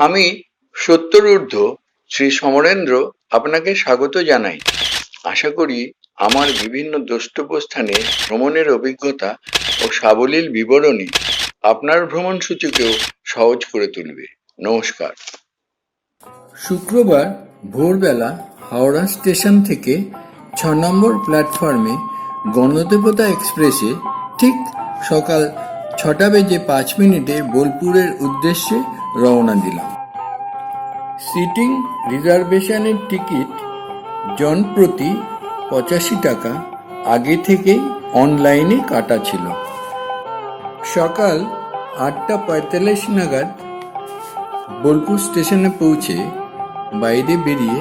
আমি সত্তর ঊর্ধ্ব শ্রী সমরেন্দ্র আপনাকে স্বাগত জানাই। আশা করি আমার বিভিন্ন দ্রষ্টব্যস্থানে ভ্রমণের অভিজ্ঞতা ও সাবলীল বিবরণী আপনার ভ্রমণ সূচিকেও সহজ করে তুলবে। নমস্কার। শুক্রবার ভোরবেলা হাওড়া স্টেশন থেকে 6 নম্বর প্ল্যাটফর্মে গণদেবতা এক্সপ্রেসে ঠিক সকাল 6:05 বোলপুরের উদ্দেশ্যে রওনা দিলাম। সিটিং রিজার্ভেশনের টিকিট জনপ্রতি 85 টাকা আগে থেকেই অনলাইনে কাটা ছিল। সকাল 8:45 নাগাদ বোলপুর স্টেশনে পৌঁছে বাইরে বেরিয়ে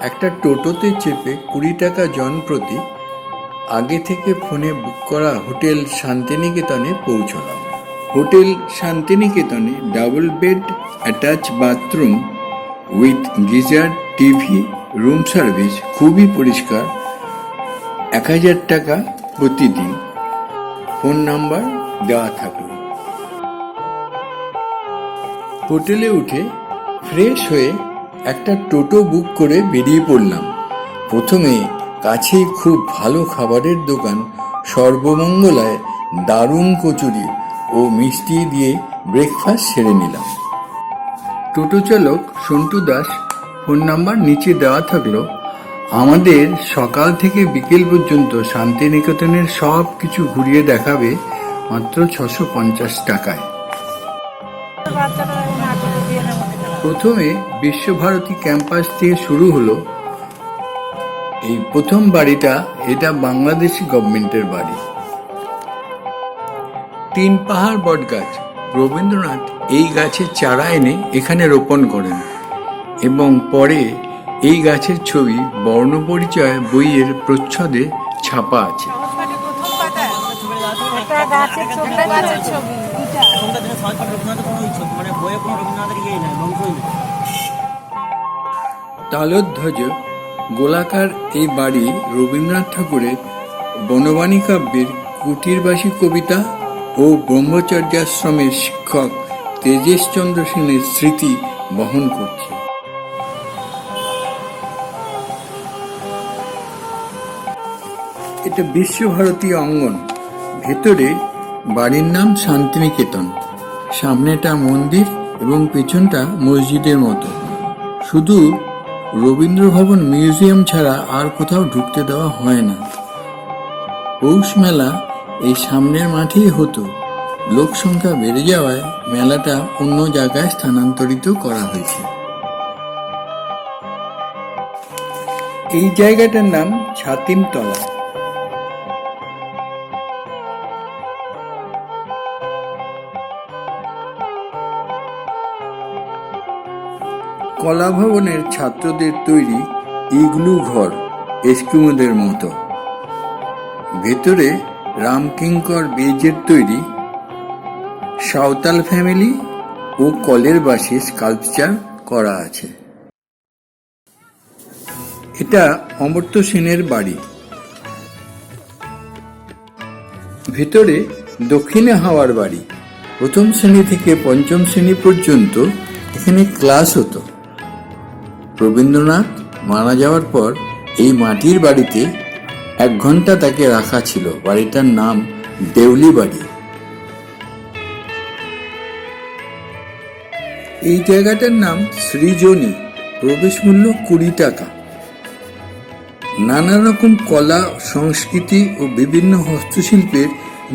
একটা টোটোতে চেপে 20 টাকা জনপ্রতি আগে থেকে ফোনে বুক করা হোটেল শান্তিনিকেতনে পৌঁছলাম। হোটেল শান্তিনিকেতনে double bed attach bathroom with geyser, TV, room service, খুবই পরিষ্কার। 1000 টাকা প্রতিদিন। ফোন নাম্বার দেওয়া থাকলো। হোটেলে উঠে ফ্রেশ হয়ে একটা টোটো বুক করে বেরিয়ে পড়লাম। প্রথমে কাছেই খুব ভালো খাবারের দোকান সর্বমঙ্গলায় দারুণ কচুরি ও মিষ্টি দিয়ে ব্রেকফাস্ট সেরে নিলাম। টোটো চালক সন্টু দাস, ফোন নাম্বার নিচে দেওয়া থাকলো। আমাদের সকাল থেকে বিকেল পর্যন্ত শান্তিনিকেতনের সব কিছু ঘুরিয়ে দেখাবে মাত্র 650 টাকায়। প্রথমে বিশ্বভারতী ক্যাম্পাস দিয়ে শুরু হলো। এই প্রথম বাড়িটা, এটা বাংলাদেশি গভর্নমেন্টের বাড়ি। 3 পাহাড় বট গাছ। রবীন্দ্রনাথ এই গাছের চারা এনে এখানে রোপণ করেন এবং পরে এই গাছের ছবি বর্ণপরিচয় বইয়ের প্রচ্ছদে ছাপা আছে। তালধ্বজ গোলাকার এই বাড়ি রবীন্দ্রনাথ ঠাকুরের বনবাণী কাব্যের কুটিরবাসী কবিতা ও ব্রহ্মচর্যাশ্রমের শিক্ষক তেজেশচন্দ্র সেনের স্মৃতি বহন করছে। এটা বিশ্বভারতী অঙ্গন। ভেতরে বাড়ির নাম শান্তিনিকেতন। সামনেটা মন্দির এবং পেছনটা মসজিদের মতো। শুধু রবীন্দ্র ভবন মিউজিয়াম ছাড়া আর কোথাও ঢুকতে দেওয়া হয় না। পৌষ মেলা এই সামনের মাঠেই হতো। লোক সংখ্যা বেড়ে যাওয়ায় মেলাটা অন্য জায়গায় স্থানান্তরিত করা হয়েছে। এই জায়গাটার নাম ছাতিমতলা। কলা ভবনের ছাত্রদের তৈরি ইগলু ঘর, এস্কিমোদের মতো। ভেতরে রামকিঙ্কর বেজের তৈরি সাঁওতাল ফ্যামিলি ও কলের বাঁশে স্কাল্পচার করা আছে। এটা অমর্ত্য সেনের বাড়ি। ভেতরে দক্ষিণে হাওয়ার বাড়ি। প্রথম শ্রেণী থেকে পঞ্চম শ্রেণী পর্যন্ত এখানে ক্লাস হতো। রবীন্দ্রনাথ মারা যাওয়ার পর এই মাটির বাড়িতে 1 ঘন্টা তাকে রাখা ছিল। বাড়িটার নাম দেউলি বাড়ি। এই জায়গাটার নাম সৃজনী। প্রবেশ মূল্য 20 টাকা। নানা রকম কলা, সংস্কৃতি ও বিভিন্ন হস্তশিল্পের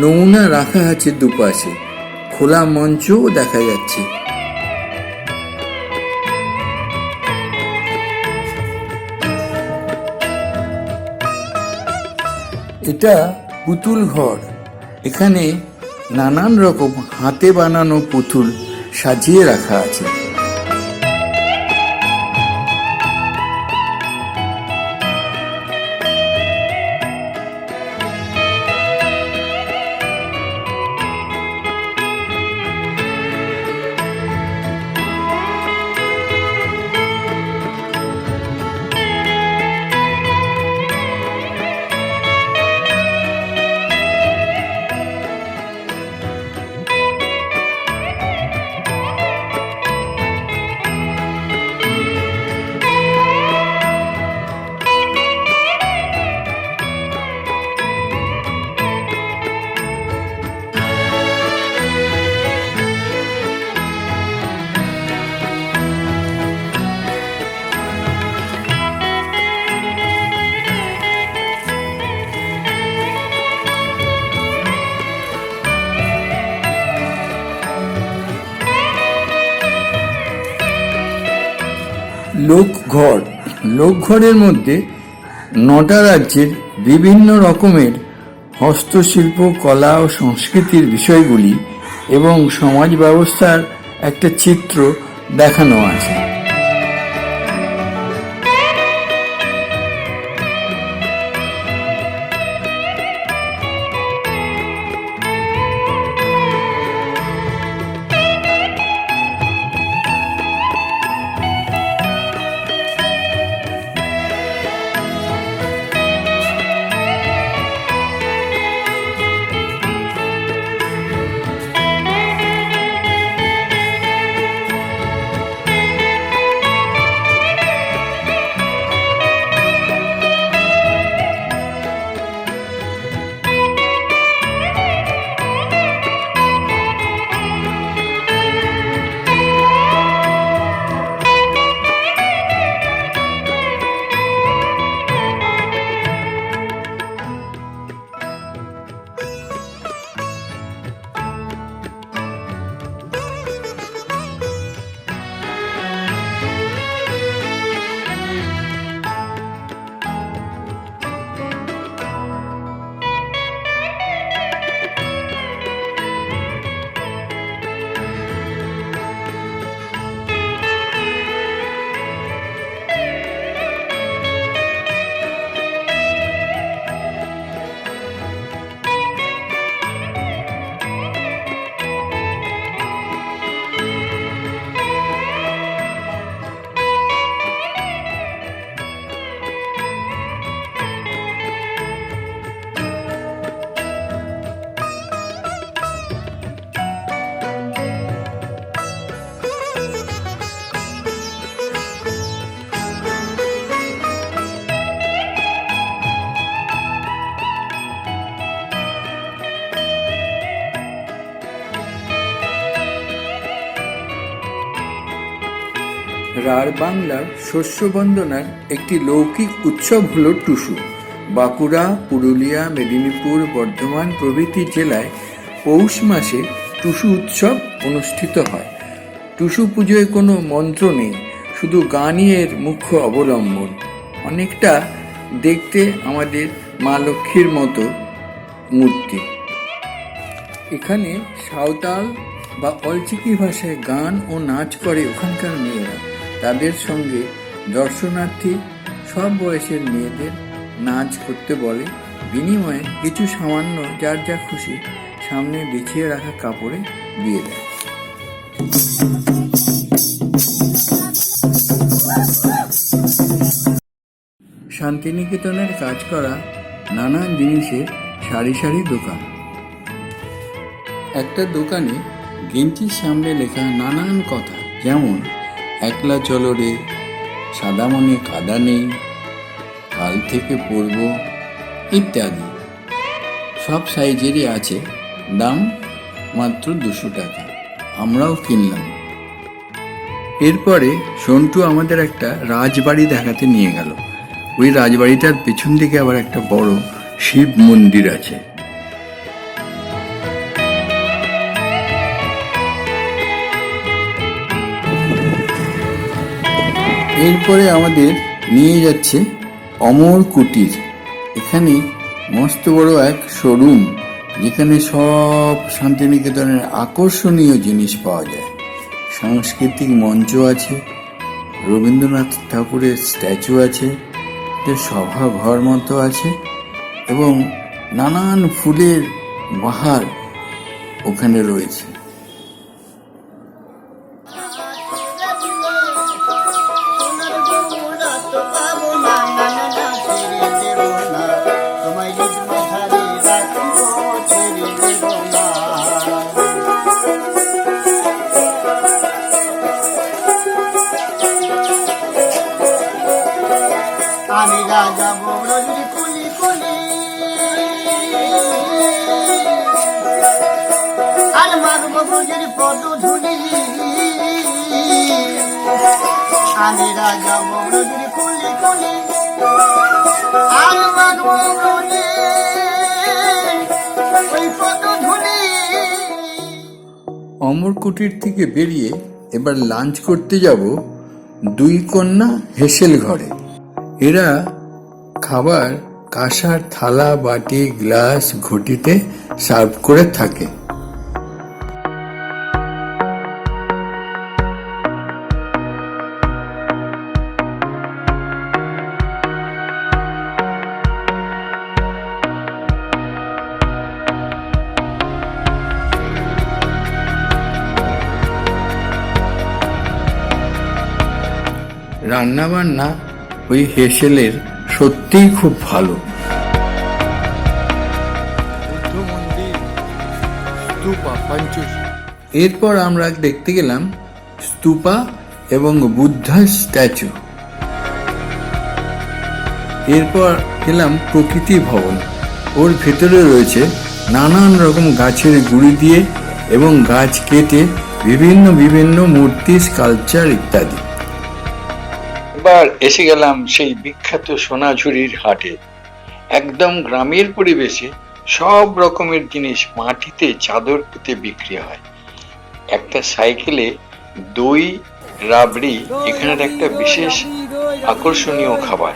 নমুনা রাখা আছে দুপাশে। খোলা মঞ্চও দেখা যাচ্ছে। এটা পুতুল ঘর। এখানে নানান রকম হাতে বানানো পুতুল সাজিয়ে রাখা আছে। লোকঘর। লোকঘরের মধ্যে 9টা রাজ্যের বিভিন্ন রকমের হস্তশিল্প, কলা ও সংস্কৃতির বিষয়গুলি এবং সমাজ ব্যবস্থার একটা চিত্র দেখানো আছে। রাঢ় বাংলার শস্য বন্দনার একটি লৌকিক উৎসব হল টুসু। বাঁকুড়া, পুরুলিয়া, মেদিনীপুর, বর্ধমান প্রভৃতি জেলায় পৌষ মাসে টুসু উৎসব অনুষ্ঠিত হয়। টুসু পুজোয় কোনো মন্ত্র নেই, শুধু গানই এর মুখ্য অবলম্বন। অনেকটা দেখতে আমাদের মা লক্ষ্মীর মতো মূর্তি। এখানে সাঁওতাল বা অলচিকি ভাষায় গান ও নাচ করে ওখানকার মেয়েরা। তাদের সঙ্গে দর্শনার্থী সব বয়সের মেয়েদের নাচ করতে বলে, বিনিময়ে কিছু সামান্য যার যা খুশি সামনে বিছিয়ে রাখা কাপড়ে দিয়ে দেয়। শান্তিনিকেতনের কাজ করা নানান জিনিসের সারি সারি দোকান। একটা দোকানে গেঞ্জির সামনে লেখা নানান কথা, যেমন একলা চলো রে, সাদা মনে কাদা নেই, কাল থেকে পড়ব ইত্যাদি। সব সাইজেরই আছে, দাম মাত্র 200 টাকা। আমরাও কিনলাম। এরপরে সন্টু আমাদের একটা রাজবাড়ি দেখাতে নিয়ে গেল। ওই রাজবাড়িটার পেছন দিকে আবার একটা বড় শিব মন্দির আছে। এরপরে আমাদের নিয়ে যাচ্ছে অমর কুটির। এখানে মস্ত বড় এক শোরুম, যেখানে সব শান্তিনিকেতনের আকর্ষণীয় জিনিস পাওয়া যায়। সাংস্কৃতিক মঞ্চ আছে, রবীন্দ্রনাথ ঠাকুরের স্ট্যাচু আছে, সভা ঘর মতো আছে এবং নানান ফুলের বাহার ওখানে রয়েছে। আমি রাজা বড়ি কুলি কুলি আর মারব বুঝির পদ ধুলি। আমি রাজা বড়ি কুলি কুলি আর মারব বুঝি ওই পদ ধুলি। অমর কুটির থেকে বেরিয়ে এবার লাঞ্চ করতে যাব দুই কন্যা হেসেল ঘরে। এরা খাবার কাঁসার থালা, বাটি, গ্লাস, ঘটিতে সার্ভ করে থাকে। রান্নাবান্না ওই হেসেলের সত্যিই খুব ভালো। এরপর আমরা দেখতে গেলাম স্তূপা এবং বুদ্ধার স্ট্যাচু। এরপর গেলাম প্রকৃতি ভবন। ওর ভেতরে রয়েছে নানান রকম গাছের গুঁড়ি দিয়ে এবং গাছ কেটে বিভিন্ন বিভিন্ন মূর্তি, স্কাল্পচার ইত্যাদি। এবার এসে গেলাম সেই বিখ্যাত সোনাঝুরির হাটে। একদম গ্রামের পরিবেশে সব রকমের জিনিস মাটিতে চাদর পেতে বিক্রি হয়। একটা সাইকেলে দই, রাবড়ি এখানের একটা বিশেষ আকর্ষণীয় খাবার।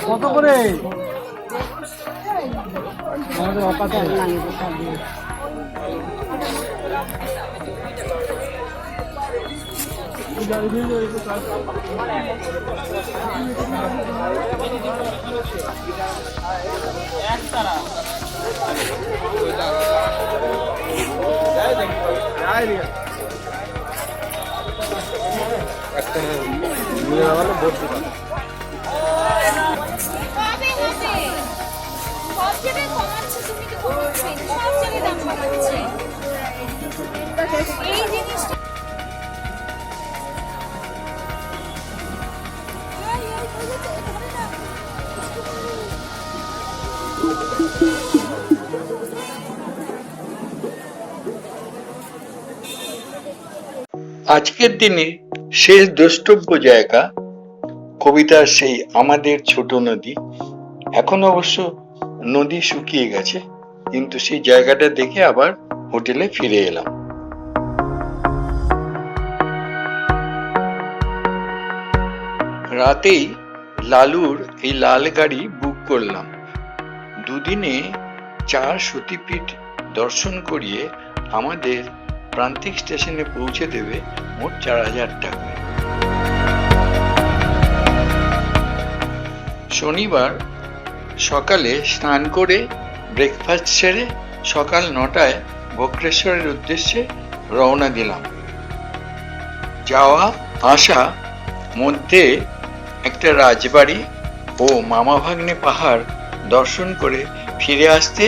কত করে? আজকের দিনে শেষ দ্রষ্টব্য জায়গা কবিতার সেই আমাদের ছোট নদী। এখন অবশ্য নদী শুকিয়ে গেছে, কিন্তু সেই জায়গাটা দেখে আবার হোটেলে ফিরে এলাম। রাতেই লালুর এই লাল গাড়ি বুক করলাম। দুদিনে 4 সতীপীঠ দর্শন করিয়ে আমাদের প্রান্তিক স্টেশনে পৌঁছে দেবে মোট 4000 টাকা। শনিবার সকালে স্নান করে ব্রেকফাস্ট সেরে সকাল 9টায় বক্রেশ্বরের উদ্দেশ্যে রওনা দিলাম। যাওয়া আসা মধ্যে একটা রাজবাড়ি ও মামা ভাগ্নে পাহাড় দর্শন করে ফিরে আসতে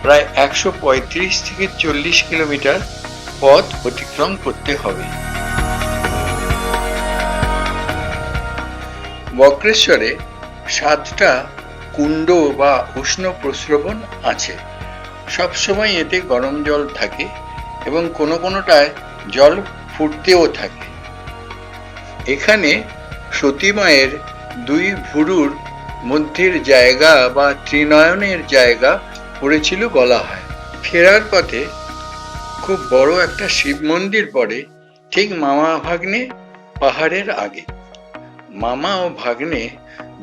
প্রায় 135 থেকে 40 কিলোমিটার পথ অতিক্রম করতে হবে। বক্রেশ্বরে 7টা কুণ্ড বা উষ্ণ প্রস্রবণ আছে। সবসময় এতে গরম জল থাকে এবং কোনো কোনোটায় জল ফুটতেও থাকে। এখানে সতী মায়ের 2 ভুরুর মধ্যের জায়গা বা ত্রিনয়নের জায়গা পড়েছিল বলা হয়। ফেরার পথে খুব বড় একটা শিব মন্দির পড়ে ঠিক মামা ভাগ্নে পাহাড়ের আগে। মামা ও ভাগ্নে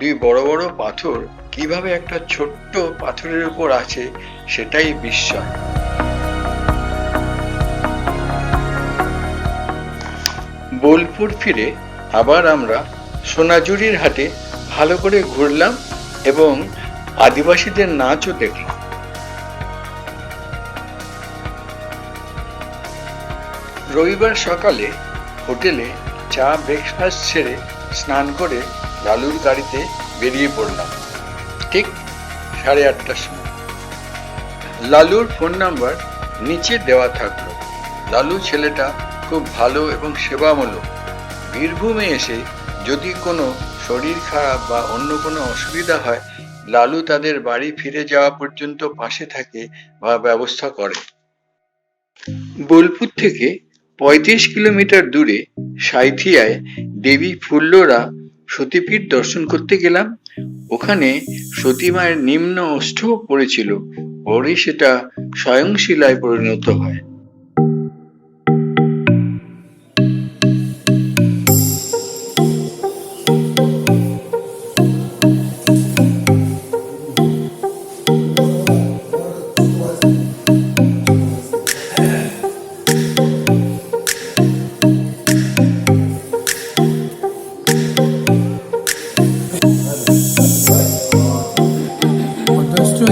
2 বড় বড় পাথর কিভাবে একটা ছোট্ট পাথরের উপর আছে সেটাই বিস্ময়। বোলপুর ফিরে আবার আমরা সোনাঝুরির হাটে ভালো করে ঘুরলাম এবং আদিবাসীদের নাচও দেখলাম। রবিবার সকালে হোটেলে চা ব্রেকফাস্ট সেরে স্নান করে লালুর গাড়িতে বেরিয়ে পড়লাম ঠিক 8:30টার সময়। লালুর ফোন নাম্বার নিচে দেওয়া থাকলো। লালু ছেলেটা খুব ভালো এবং সেবামূলক। বীরভূমে এসে যদি কোনো শরীর খারাপ বা অন্য কোনো অসুবিধা হয়, লালু তাদের বাড়ি ফিরে যাওয়া পর্যন্ত পাশে থাকে বা ব্যবস্থা করে। বোলপুর থেকে ৩৫ কিলোমিটার দূরে সাঁইথিয়ায় দেবী ফুল্লরা সতীপীঠ দর্শন করতে গেলাম। ওখানে সতী মায়ের নিম্ন ওষ্ঠ পড়েছিল, পরে সেটা স্বয়ংশিলায় পরিণত হয়।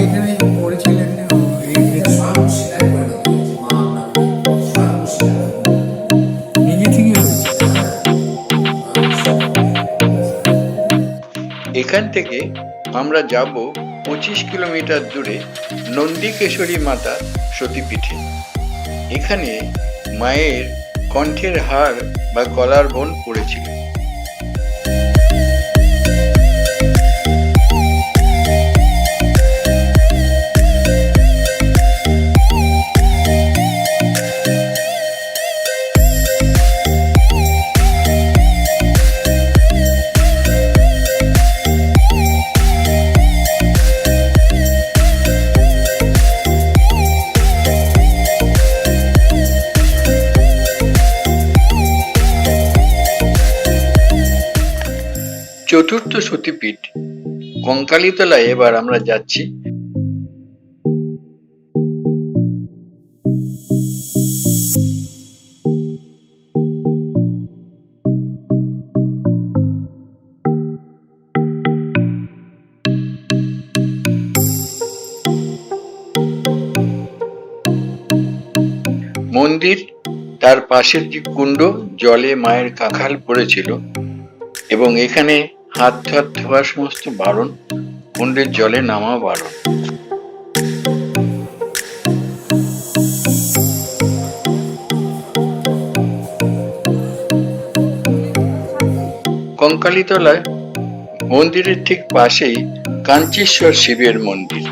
এখানে পড়েছিলেন নিজে থেকে হয়েছে। এখান থেকে আমরা যাব ২৫ কিলোমিটার দূরে নন্দিকেশ্বরী মাতা সতীপীঠে। এখানে মায়ের কণ্ঠের হার বা গলার বোন পড়েছিল। চতুর্থ সতীপীঠ কঙ্কালীতলায় এবার আমরা যাচ্ছি। মন্দির, তার পাশের যে কুণ্ড, জলে মায়ের কাঁখাল পড়েছিল এবং এখানে হাত ধোয়ার সমস্ত বারণ, কুণ্ডের জলে নামা বারণ। কঙ্কালীতলায় মন্দিরের ঠিক পাশেই কাঞ্চীশ্বর শিবের মন্দির।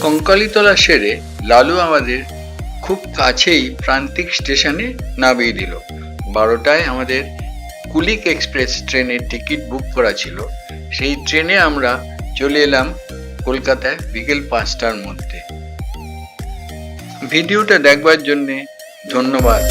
কঙ্কালীতলা সেরে লালু আমাদের খুব কাছেই প্রান্তিক স্টেশনে নামিয়ে দিল। 12টায় আমাদের কুলিক এক্সপ্রেস ট্রেনের টিকিট বুক করা ছিল। সেই ট্রেনে আমরা চলে এলাম কলকাতায় বিকেল 5টার মধ্যে। ভিডিওটা দেখবার জন্যে ধন্যবাদ।